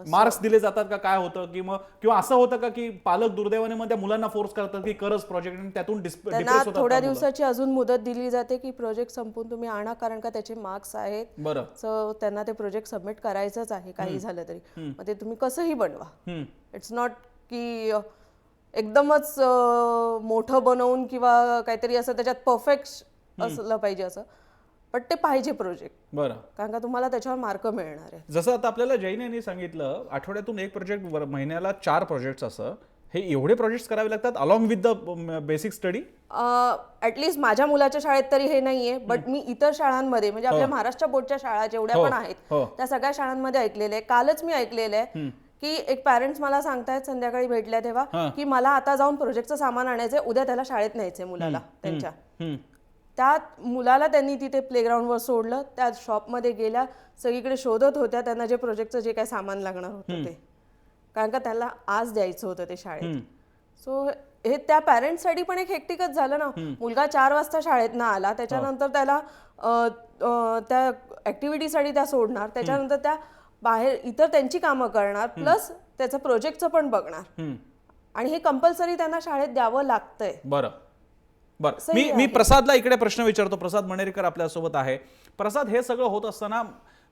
मार्क्स दिले जातात का, काय होतं? किंवा असं होतं का की पालक दुर्दैवाने मग त्या मुलांना फोर्स करतात की करच प्रोजेक्ट आणि त्यातून त्यांना थोड्या दिवसाची अजून मुदत दिली जाते की प्रोजेक्ट संपून तुम्ही आणा, कारण का त्याचे मार्क्स आहेत. बरं. सो त्यांना ते प्रोजेक्ट सबमिट करायचंच आहे काही झालं तरी. मग ते तुम्ही कसंही बनवा. इट्स नॉट की एकदमच मोठं बनवून किंवा काहीतरी असं त्याच्यात परफेक्ट असलं पाहिजे असं, पण ते पाहिजे प्रोजेक्ट. बरं. कारण का तुम्हाला त्याच्यावर मार्क मिळणार आहे. जसं आता आपल्याला जैन यांनी सांगितलं आठवड्यातून एक प्रोजेक्ट, महिन्याला 4 प्रोजेक्ट, असं हे एवढे प्रोजेक्ट करावे लागतात along with the basic study? At least माझ्या मुलाच्या शाळेत तरी हे नाहीये, बट मी इतर शाळांमध्ये म्हणजे आपल्या महाराष्ट्र बोर्डच्या शाळा जेवढ्या पण आहेत त्या सगळ्या शाळांमध्ये ऐकलेलं आहे. कालच मी ऐकलेलं आहे की एक पॅरेंट्स मला सांगतायत संध्याकाळी भेटल्या तेव्हा की मला आता जाऊन प्रोजेक्टचं सामान आणायचंय, उद्या त्याला शाळेत न्यायचंय मुलाला त्यांच्या. त्या मुलाला त्यांनी तिथे प्लेग्राऊंडवर सोडलं, त्या शॉपमध्ये गेल्या, सगळीकडे शोधत होत्या त्यांना जे प्रोजेक्टचं जे काय सामान लागणार होतं ते, कारण का त्याला आज द्यायचं होतं ते शाळेत. सो हे त्या पॅरेंट्ससाठी पण एक हेक्टिकच झालं ना. मुलगा 4 वाजता शाळेतनं आला, त्याच्यानंतर त्याला त्या ऍक्टिव्हिटीसाठी त्या सोडणार, त्याच्यानंतर त्या बाहेर इतर त्यांची कामं करणार, प्लस त्याचं प्रोजेक्टचं पण बघणार, आणि हे कंपल्सरी त्यांना शाळेत द्यावं लागतंय. बरं बरं. मी प्रसादला इकडे प्रश्न विचारतो. प्रसाद मणेरकर आपल्यासोबत आहे. प्रसाद, हे सगळं होत असताना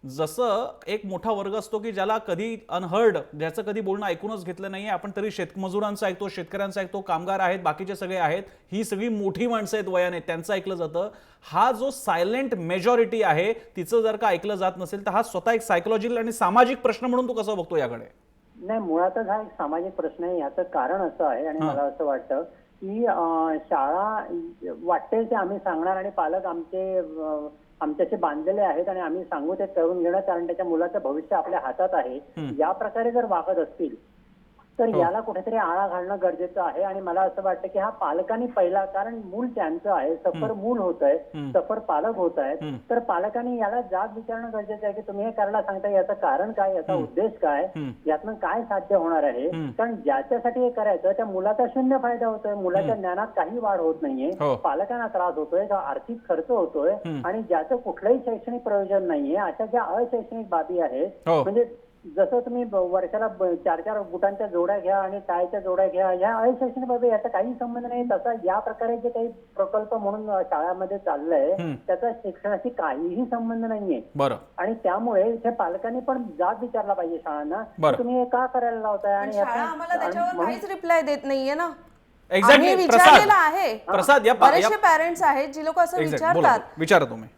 जसं एक मोठा वर्ग असतो की ज्याला कधी अनहर्ड, ज्याचं कधी बोलणं ऐकूनच घेतलं नाहीये, आपण तरी शेतमजुरांचं ऐकतो, शेतकऱ्यांचं ऐकतो, कामगार आहेत, बाकीचे सगळे आहेत, ही सगळी मोठी माणसं आहेत वयाने, त्यांचं ऐकलं जातं. हा जो सायलेंट मेजॉरिटी आहे तिचं जर का ऐकलं जात नसेल तर हा स्वतः एक सायकोलॉजिकल आणि सामाजिक प्रश्न म्हणून तू कसं बघतो याकडे? नाही, मुळातच हा एक सामाजिक प्रश्न आहे. याचं कारण असं आहे, आणि मला असं वाटतं की शाळा वाटते ते आम्ही सांगणार आणि पालक आमच्याशी बांधलेले आहेत आणि आम्ही सांगू ते करून घेणं, कारण त्याच्या मुलाचं भविष्य आपल्या हातात आहे, या प्रकारे जर वागत असतील तर याला कुठेतरी आळा घालणं गरजेचं आहे. आणि मला असं वाटतं की हा पालकांनी पहिला, कारण मूल त्यांचं आहे, सफर मूल होत आहे, सफर पालक होत आहेत, तर पालकांनी याला जाब विचारणं गरजेचं आहे की तुम्ही हे करायला सांगता, याचं कारण काय, याचा उद्देश काय, यातनं काय साध्य होणार आहे. कारण ज्याच्यासाठी हे करायचं त्या मुलाचा शून्य फायदा होतोय, मुलाच्या ज्ञानात काही वाढ होत नाहीये, पालकांना त्रास होतोय, आर्थिक खर्च होतोय, आणि ज्याचं कुठलंही शैक्षणिक प्रयोजन नाहीये. अशा ज्या अशैक्षणिक बाबी आहेत, म्हणजे जसं तुम्ही वर्षाला 4-4 बुटांच्या जोड्या घ्या आणि टायच्या जोड्या घ्या, या अशैक्षणिक बाबी याचा काही संबंध नाही. तसा या प्रकारे जे काही प्रकल्प म्हणून शाळांमध्ये चाललंय त्याचा शिक्षणाशी काहीही संबंध नाहीये. बरं. आणि त्यामुळे इथे पालकांनी पण जाब विचारला पाहिजे शाळांना, तुम्ही हे का करायला लावताय, आणि आम्हाला त्याच्यावर काहीच रिप्लाय देत नाहीये ना. एक्झॅक्टली. आम्ही विचारलेलं आहे. प्रसाद, बरेचसे पॅरेंट्स आहेत जी लोक असं विचारतात, विचारा तुम्ही,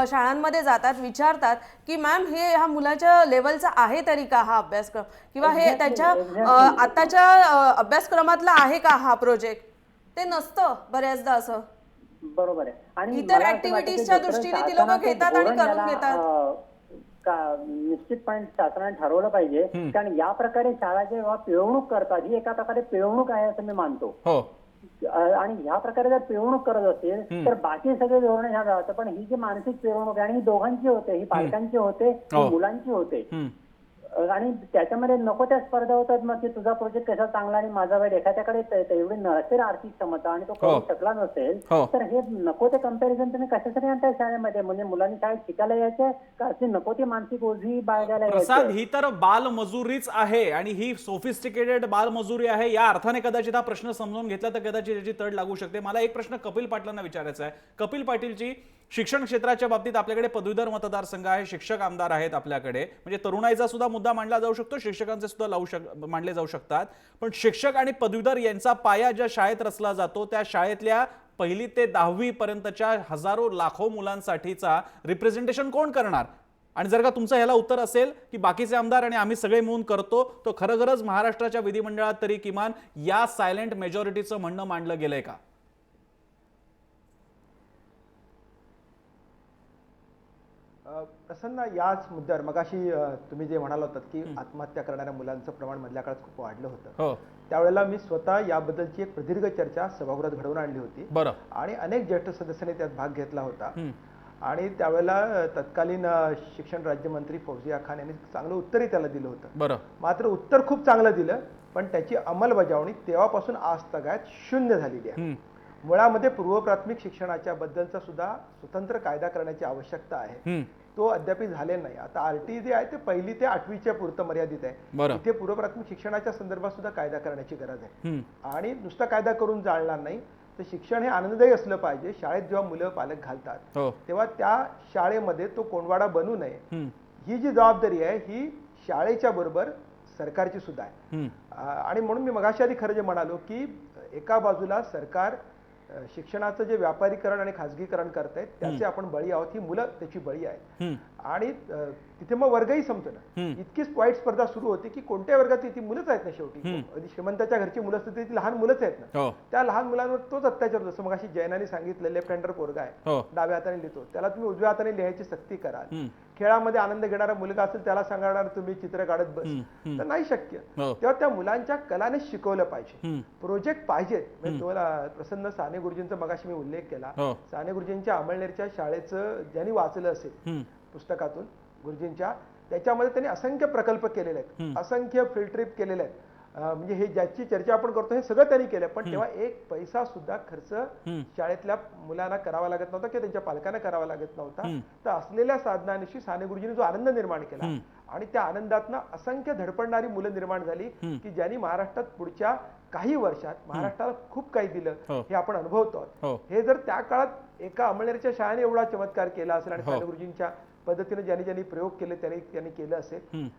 शाळांमध्ये जातात, विचारतात की मॅम हे ह्या मुलाच्या लेवलचा आहे तरी का हा अभ्यासक्रम, किंवा हे त्याच्या आताच्या अभ्यासक्रमातला आहे का हा प्रोजेक्ट. ते नसतं बऱ्याचदा असं. बरोबर आहे. आणि इतर ऍक्टिव्हिटीजच्या दृष्टीने ती लोक घेतात आणि करून घेतात. निश्चितपणे शासनाने ठरवलं पाहिजे, कारण या प्रकारे शाळा जेव्हा पिळवणूक करतात, ही एका प्रकारे पिळवणूक आहे असं मी मानतो. आणि ह्या प्रकारे जर पिळवणूक करत असेल तर बाकी सगळे धोरण ह्या राहतं, पण ही जी मानसिक पिळवणूक आहे, आणि ही दोघांची होते, ही पालकांची होते, ही मुलांची होते, आणि त्याच्यामध्ये नको त्या स्पर्धा होतात. मग की तुझा प्रोजेक्ट कसा चांगला आणि माझा वाईट, एखाद्याकडे एवढी नसेल आर्थिक क्षमता आणि तो करू शकला नसेल तर हे नको ते कंपॅरिझन तुम्ही कशासाठी आणताय शाळेमध्ये? म्हणजे मुलांनी शाळेत शिकायला यायचे का अशी नको ती मानसिक ओझी बाळगायला यायची? प्रसाद, ही तर बालमजुरीच आहे आणि ही सोफिस्टिकेटेड बालमजुरी आहे. या अर्थाने कदाचित हा प्रश्न समजून घेतला तर कदाचित याची तड लागू शकते. मला एक प्रश्न कपिल पाटलांना विचारायचा आहे. कपिल पाटीलजी, शिक्षण क्षेत्राच्या बाबतीत आपल्याकडे पदवीधर मतदारसंघ आहे, शिक्षक आमदार आहेत आपल्याकडे, म्हणजे तरुणाईचा सुद्धा मुद्दा मांडला जाऊ शकतो, शिक्षकांचे सुद्धा मांडले जाऊ शकतात. पण शिक्षक आणि पदवीधर यांचा पाया ज्या शाळेत रचला जातो त्या शाळेतल्या पहिली ते 10वी पर्यंतच्या हजारो लाखो मुलांसाठीचा रिप्रेझेंटेशन कोण करणार? आणि जर का तुमचं ह्याला उत्तर असेल की बाकीचे आमदार आणि आम्ही सगळे मिळून करतो, तो खरंच महाराष्ट्राच्या विधिमंडळात तरी किमान या सायलेंट मेजॉरिटीचं म्हणणं मांडलं गेलंय का? प्रसन्न, याच मुद्द्यावर मगाशी तुम्ही जे म्हणाला होतात की आत्महत्या करणाऱ्या मुलांचं प्रमाण मधल्या काळात खूप वाढलं होतं, त्यावेळेला मी स्वतः याबद्दलची एक प्रदीर्घ चर्चा सभागृहात घडवून आणली होती आणि अनेक ज्येष्ठ सदस्यांनी त्यात भाग घेतला होता. आणि त्यावेळेला तत्कालीन शिक्षण राज्यमंत्री फौजिया खान यांनी चांगलं उत्तरही त्याला दिलं होतं. मात्र उत्तर खूप चांगलं दिलं, पण त्याची अंमलबजावणी तेव्हापासून आज तगायत शून्य झालेली आहे. मुळामध्ये पूर्व प्राथमिक शिक्षणाच्या बद्दलचा सुद्धा स्वतंत्र कायदा करण्याची आवश्यकता आहे, तो अद्याप झालेला नाही. आता आरटी जे आहे ते 1ली ते 8वीच्या पुरतं मर्यादित आहे. इथे पूर्व प्राथमिक शिक्षणाच्या संदर्भात सुद्धा कायदा करण्याची गरज आहे. आणि नुसता कायदा करून चालणार नाही, तर शिक्षण हे आनंददायी असलं पाहिजे. शाळेत जेव्हा मुलं पालक घालतात तेव्हा त्या शाळेमध्ये तो कोंडवाडा बनू नये, ही जी जबाबदारी आहे ही शाळेच्या बरोबर सरकारची सुद्धा आहे. आणि म्हणून मी मगाशी आधी खरं जे म्हणालो की एका बाजूला सरकार शिक्षणाचं जे व्यापारीकरण आणि खाजगीकरण करतायत त्याचे आपण बळी आहोत, ही मुलं त्याची बळी आहेत. आणि तिथे मग वर्गही संपतो ना. इतकीच वाईट स्पर्धा सुरू होती की कोणत्या वर्गात ती मुलंच आहेत ना, शेवटी श्रीमंताच्या घरची मुलं असतात ती लहान मुलंच आहेत ना. त्या लहान मुलांवर तोच अत्याचार, जसं मग अशी जैनाने सांगितलं, लेफ्ट हँडर पोरगा आहे, डाव्या हाताने लिहितो, त्याला तुम्ही उजव्या हाताने लिहायची सक्ती कराल. खेळामध्ये आनंद घेणारा मुलगा असेल त्याला सांगणार तुम्ही चित्र काढत बस, तर नाही शक्य. तेव्हा त्या मुलांच्या कलाने शिकवलं पाहिजे, प्रोजेक्ट पाहिजेत. तुम्हाला प्रसन्न साने गुरुजींचा मगाशी मी उल्लेख केला. साने गुरुजींच्या अमळनेरच्या शाळेचं ज्यांनी वाचलं असेल पुस्तकातून गुरुजींच्या, त्याच्यामध्ये त्यांनी असंख्य प्रकल्प केलेले आहेत, असंख्य फील्ड ट्रिप केलेले आहेत. म्हणजे हे ज्याची चर्चा आपण करतो हे सगळं त्यांनी केलं, पण तेव्हा एक पैसा सुद्धा खर्च शाळेतल्या मुलांना करावा लागत नव्हता किंवा त्यांच्या पालकांना करावा लागत नव्हता. तर असलेल्या साधनांशी साने गुरुजींनी जो आनंद निर्माण केला आणि त्या आनंदातनं असंख्य धडपडणारी मुलं निर्माण झाली की ज्यांनी महाराष्ट्रात पुढच्या काही वर्षात महाराष्ट्राला खूप काही दिलं हे आपण अनुभवतो. हे जर त्या काळात एका अमळनेरच्या शाळेने एवढा चमत्कार केला असेल आणि साने गुरुजींच्या पद्धतीने ज्यांनी ज्यांनी प्रयोग केले त्यांनी केलं असेल,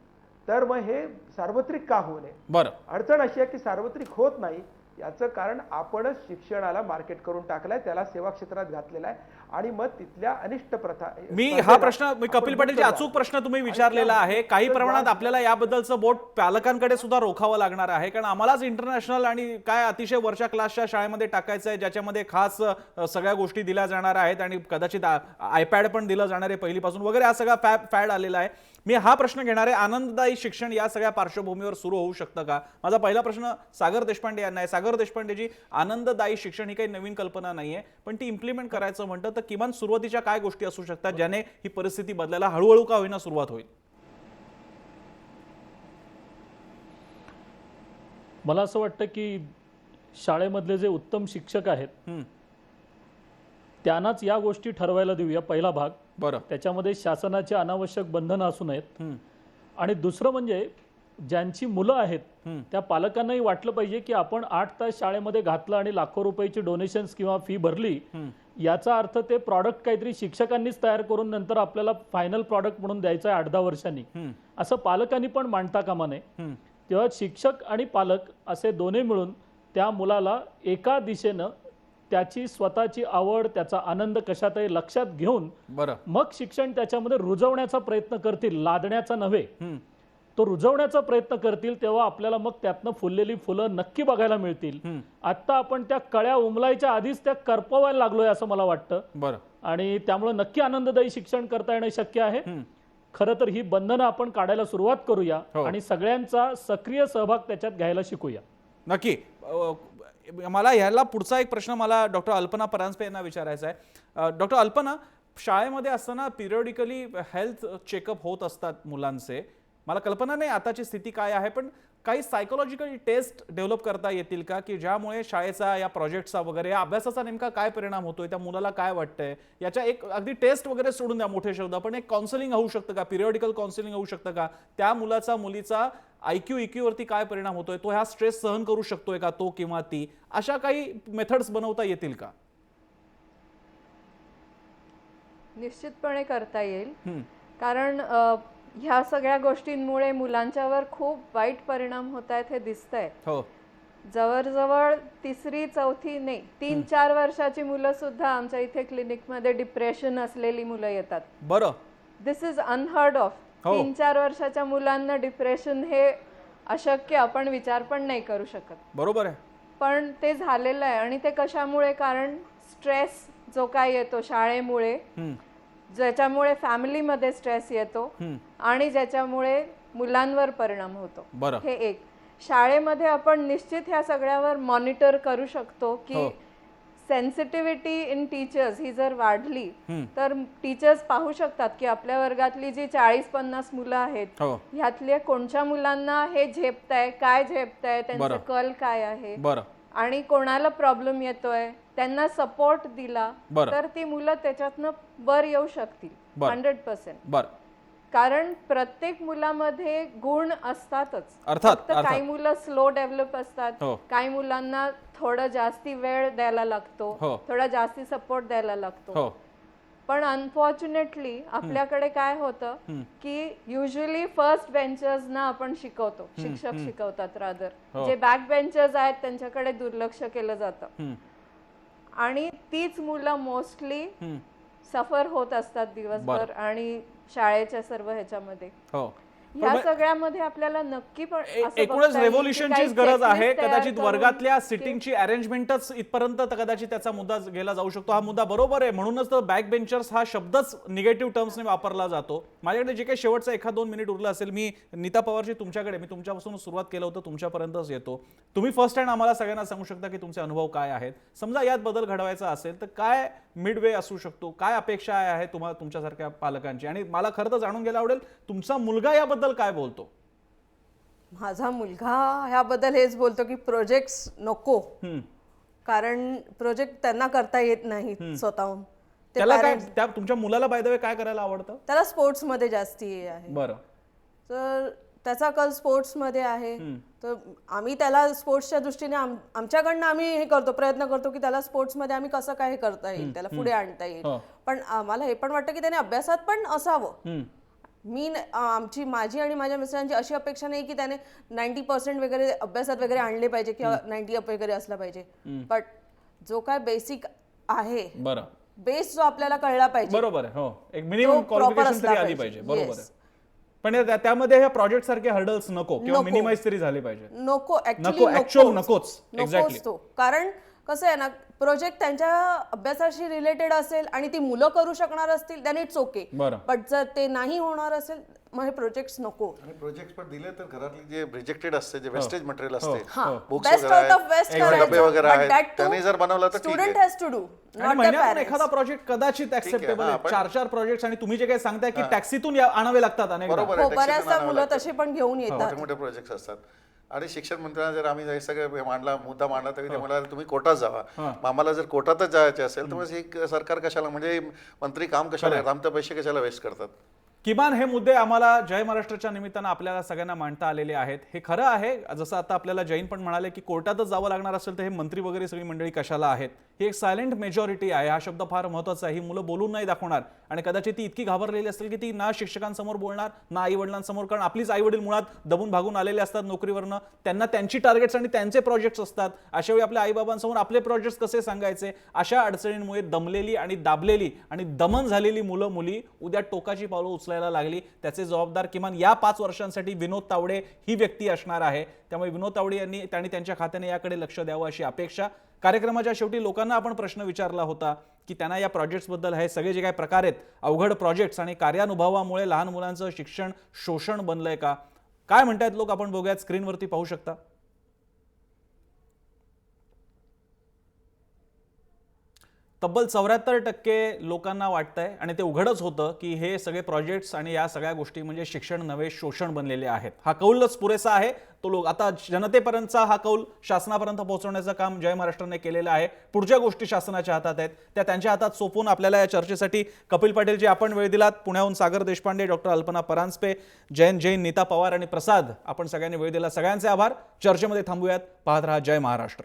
तर मग हे सार्वत्रिक का होऊ नये? अडचण अशी आहे की सार्वत्रिक होत नाही, याचं कारण आपणच शिक्षणाला मार्केट करून टाकलाय, त्याला सेवा क्षेत्रात घातलेला आहे आणि मग तिथल्या अनिष्ट प्रथा. हा प्रश्न कपिल पाटीलजी अचूक प्रश्न तुम्ही विचारलेला आहे. काही प्रमाणात आपल्याला याबद्दलचं बोट पालकांकडे सुद्धा रोखावं लागणार आहे, कारण आम्हालाच इंटरनॅशनल आणि काय अतिशय वरच्या क्लासच्या शाळेमध्ये टाकायचं आहे, ज्याच्यामध्ये खास सगळ्या गोष्टी दिल्या जाणार आहेत आणि कदाचित आयपॅड पण दिलं जाणार आहे पहिलीपासून वगैरे, हा सगळा फॅड आलेला आहे. मी हा प्रश्न घेणार आहे, आनंददायी शिक्षण या सगळ्या पार्श्वभूमीवर सुरू होऊ शकतं का? माझा पहिला प्रश्न सागर देशपांडे यांना आहे. सागर देशपांडेजी, आनंददायी शिक्षण ही काही नवीन कल्पना नाहीये, पण ती इम्प्लिमेंट करायचं म्हणतं तर किमान सुरुवातीच्या काय गोष्टी असू शकतात ज्याने ही परिस्थिती बदलायला हळूहळू का होईना सुरुवात होईल? मला असं वाटतं की शाळेमधले जे उत्तम शिक्षक आहेत त्यांनाच या गोष्टी ठरवायला देऊया, पहिला भाग. त्याच्यामध्ये शासनाची अनावश्यक बंधनं असू नयेत. आणि दुसरं म्हणजे ज्यांची मुलं आहेत त्या पालकांनाही वाटलं पाहिजे की आपण 8 तास शाळेमध्ये घातलं आणि लाखो रुपयाची डोनेशन्स किंवा फी भरली, याचा अर्थ ते प्रॉडक्ट काहीतरी शिक्षकांनीच तयार करून नंतर आपल्याला फायनल प्रॉडक्ट म्हणून द्यायचं आहे 8-10 वर्षांनी, असं पालकांनी पण मांडता कामा नये. तेव्हा शिक्षक आणि पालक असे दोन्ही मिळून त्या मुलाला एका दिशेनं त्याची स्वतःची आवड, त्याचा आनंद कशातही लक्षात घेऊन मग शिक्षण त्याच्यामध्ये रुजवण्याचा प्रयत्न करतील, लादण्याचा नव्हे, तो रुजवण्याचा प्रयत्न करतील, तेव्हा आपल्याला मग त्यातनं फुललेली फुलं नक्की बघायला मिळतील. आता आपण त्या कळ्या उमलायच्या आधीच त्या करपवायला लागलोय असं मला वाटतं. आणि त्यामुळे नक्की आनंददायी शिक्षण करता येणं शक्य आहे. खरं तर ही बंधनं आपण काढायला सुरुवात करूया आणि सगळ्यांचा सक्रिय सहभाग त्याच्यात घ्यायला शिकूया. नक्की. मला ह्याला पुढचा एक प्रश्न मला डॉक्टर अल्पना परांजपे यांना विचारायचा आहे. डॉक्टर अल्पना, शाळेमध्ये असताना पिरियडिकली हेल्थ चेकअप होत असतात मुलांचे. मला कल्पना नाही आताची स्थिती काय आहे, पण काही सायकोलॉजिकल टेस्ट डेव्हलप करता येतील का की ज्यामुळे शाळेचा या प्रोजेक्टचा वगैरे या अभ्यासाचा नेमका काय परिणाम होतोय, त्या मुलाला काय वाटतंय, याच्या एक अगदी टेस्ट वगैरे सोडून द्या मोठे शब्द, पण एक काउन्सिलिंग होऊ शकतं का, पिरियडिकल काउन्सिलिंग होऊ शकतं का, त्या मुलाचा मुलीचा IQ EQ वरती काय परिणाम होतोय, तो ह्या स्ट्रेस सहन करू शकतोय का तो किंवा ती, अशा काही मेथड्स बनवता येतील का? निश्चितपणे करता येईल, कारण ह्या सगळ्या गोष्टींमुळे मुलांच्यावर खूप वाईट परिणाम होत आहेत हे दिसतंय. जवळजवळ 3री 4थी नाही 3-4 वर्षाची मुलं सुद्धा आमच्या इथे क्लिनिकमध्ये डिप्रेशन असलेली मुलं येतात. बरं. दिस इज अनहर्ड ऑफ. 3-4 वर्षाच्या मुलांना डिप्रेशन हे अशक्य, आपण विचार पण नाही करू शकत. बरोबर आहे. पण ते झालेलं आहे. आणि ते कशामुळे? कारण स्ट्रेस जो काय येतो शाळेमुळे, ज्याच्यामुळे फॅमिलीमध्ये स्ट्रेस येतो आणि ज्याच्यामुळे मुलांवर परिणाम होतो. हे एक. शाळेमध्ये आपण निश्चित ह्या सगळ्यावर मॉनिटर करू शकतो की सेन्सिटिव्हिटी इन टीचर्स ही जर वाढली तर टीचर्स पाहू शकतात की आपल्या वर्गातली जी 40-50 मुलं आहेत ह्यातल्या कोणत्या मुलांना हे झेपताय, काय झेपताय, त्यांचं कल काय आहे आणि कोणाला प्रॉब्लेम येतोय, त्यांना सपोर्ट दिला तर ती मुलं त्याच्यातनं वर येऊ शकतील 100%. कारण प्रत्येक मुलामध्ये गुण असतातच. अर्थात काही मुलं स्लो डेव्हलप असतात, काही मुलांना थोडं जास्ती वेळ द्यायला लागतो, थोडा जास्ती सपोर्ट द्यायला लागतो. पण अनफॉर्च्युनेटली आपल्याकडे काय होतं की युजली फर्स्ट बेंचर्सना आपण शिकवतो, शिक्षक शिकवतात रादर. जे बॅक बेंचर्स आहेत त्यांच्याकडे दुर्लक्ष केलं जातं आणि तीच मुलं मोस्टली सफर होत असतात दिवसभर आणि शाळेच्या सर्व ह्याच्यामध्ये. या सगळ्यामध्ये आपल्याला नक्की पण एकूणच रेव्होल्युशनचीच गरज आहे. कदाचित वर्गातल्या सिटिंगची अरेंजमेंटच इथपर्यंत कदाचित त्याचा मुद्दा गेला जाऊ शकतो. हा मुद्दा बरोबर आहे. म्हणूनच तर बॅक बेंचर्स हा शब्दच निगेटिव्ह टर्म्सने वापरला जातो. माझ्याकडे जे काही शेवटचा 1-2 मिनिट उरला असेल, मी नीता पवारजी तुमच्याकडे, मी तुमच्यापासून सुरुवात केलं होतं, तुमच्यापर्यंतच येतो. तुम्ही फर्स्ट हँड आम्हाला सगळ्यांना सांगू शकता की तुमचे अनुभव काय आहेत. समजा यात बदल घडवायचा असेल तर काय मिडवे असू शकतो, काय अपेक्षा आहे तुम्हाला तुमच्यासारख्या पालकांची? आणि मला खरं तर जाणून घ्यायला आवडेल तुमचा मुलगा याबद्दल काय बोलतो. माझा मुलगा ह्याबद्दल हेच बोलतो की प्रोजेक्ट्स नको, कारण प्रोजेक्ट त्यांना करता येत नाही स्वतःहून. त्याला काय, त्या तुमच्या मुलाला बाय द वे काय करायला आवडतं? त्याला स्पोर्ट्स मध्ये जास्ती आहे. बरं. तर त्याचा कल स्पोर्ट्स मध्ये आहे. तर आम्ही त्याला स्पोर्ट्सच्या दृष्टीने आमच्याकडनं आम्ही हे करतो, प्रयत्न करतो की त्याला स्पोर्ट्स मध्ये आम्ही कसं काय हे करता येईल, त्याला पुढे आणता येईल. पण आम्हाला हे पण वाटतं की त्याने अभ्यासात पण असावं. माझी आणि माझ्या मिस्टरांची अशी अपेक्षा नाही की त्याने 90% वगैरे अभ्यासात वगैरे आणले पाहिजे किंवा 90 अप वगैरे असला पाहिजे. बट जो काय बेसिक आहे, बेस जो आपल्याला कळला पाहिजे, बरोबर आहे. एक मिनिमम क्वालिफिकेशन तरी आली पाहिजे. बरोबर आहे. पण त्यामध्ये हे प्रोजेक्ट सारखे हर्डल्स नको किंवा मिनिमाइज तरी झाले पाहिजे. नकोच. एक्झॅक्टली. कारण कसं आहे ना, प्रोजेक्ट त्यांच्या अभ्यासाशी रिलेटेड असेल आणि ती मुलं करू शकणार असतील दॅन इट्स ओके. बट जर ते नाही होणार असेल मग हे प्रोजेक्ट्स नको. आणि प्रोजेक्ट्स पण दिले तर घरातली जे रिजेक्टेड असते, जे वेस्टेज मटेरियल असते, books best out of waste डबे वगैरे आहेत, त्यांनी जर बनवलं तर स्टुडंट हॅज टू डू. महिन्यातून एखादा प्रोजेक्ट कदाचित ऍक्सेप्टेबल आहे. 4-4 प्रोजेक्ट आणि तुम्ही जे काही सांगताय की टॅक्सीतून आणावे लागतात अनेकदा. बऱ्याचदा मुलं तसे पण घेऊन येतात. मोठे मोठे प्रोजेक्ट असतात. आणि शिक्षण मंत्र्यांना जर आम्ही हे सगळं मुद्दा मांडला तरी ते म्हणाले तुम्ही कोर्टात जावा. आम्हाला जर कोर्टातच जायचे असेल तर मग हे सरकार कशाला, म्हणजे मंत्री काम कशाला करतात, आमचे पैसे कशाला वेस्ट करतात. किमान हे मुद्दे आम्हाला जय महाराष्ट्राच्या निमित्तानं आपल्याला सगळ्यांना मांडता आलेले आहेत. हे खरं आहे, जसं आता आपल्याला जैन पण म्हणाले की कोर्टातच जावं लागणार असेल तर हे मंत्री वगैरे सगळी मंडळी कशाला आहेत. ही एक सायलेंट मेजॉरिटी आहे. हा शब्द फार महत्त्वाचा आहे. ही मुलं बोलून नाही दाखवणार आणि कदाचित ती इतकी घाबरलेली असेल की ती ना शिक्षकांसमोर बोलणार ना आई वडिलांसमोर. कारण आपलीच आई वडील मुळात दबून भागून आलेले असतात नोकरीवरनं. त्यांना त्यांची टार्गेट्स आणि त्यांचे प्रोजेक्ट्स असतात. अशा वेळी आपल्या आईबाबांसमोर आपले प्रोजेक्ट्स कसे सांगायचे. अशा अडचणींमुळे दमलेली आणि दाबलेली आणि दमन झालेली मुलं मुली उद्या टोकाची पावलं उचलायला लागली. त्याचे जबाबदार किमान या 5 वर्षांसाठी विनोद तावडे ही व्यक्ती असणार आहे. त्यामुळे विनोद तावडे यांनी त्यांच्या खात्याने याकडे लक्ष द्यावं अशी अपेक्षा. कार्यक्रमाच्या शेवटी लोकांना आपण प्रश्न विचारला होता की त्यांना या प्रोजेक्ट्सबद्दल हे सगळे जे काही प्रकार आहेत, अवघड प्रोजेक्ट्स आणि कार्यानुभवामुळे लहान मुलांचं शिक्षण शोषण बनलंय का? काय म्हणतायत लोक आपण बघूयात. स्क्रीनवरती पाहू शकता. तब्बल 74% लोकांना वाटतंय आणि ते उघडच होतं की हे सगळे प्रोजेक्ट्स आणि या सगळ्या गोष्टी म्हणजे शिक्षण नव्हे शोषण बनलेले आहेत. हा कौलच पुरेसा आहे. तो आता जनतेपर्यंतचा हा कौल शासनापर्यंत पोहोचवण्याचं काम जय महाराष्ट्राने केलेलं आहे. पुढच्या गोष्टी शासनाच्या हातात आहेत, त्या त्यांच्या हातात सोपवून आपल्याला या चर्चेसाठी कपिल पाटील जी आपण वेळ दिलात, पुण्याहून सागर देशपांडे, डॉक्टर अल्पना परांजपे, जैन, नीता पवार आणि प्रसाद, आपण सगळ्यांनी वेळ दिला. सगळ्यांचे आभार. चर्चेमध्ये थांबूयात. पाहत रहा जय महाराष्ट्र.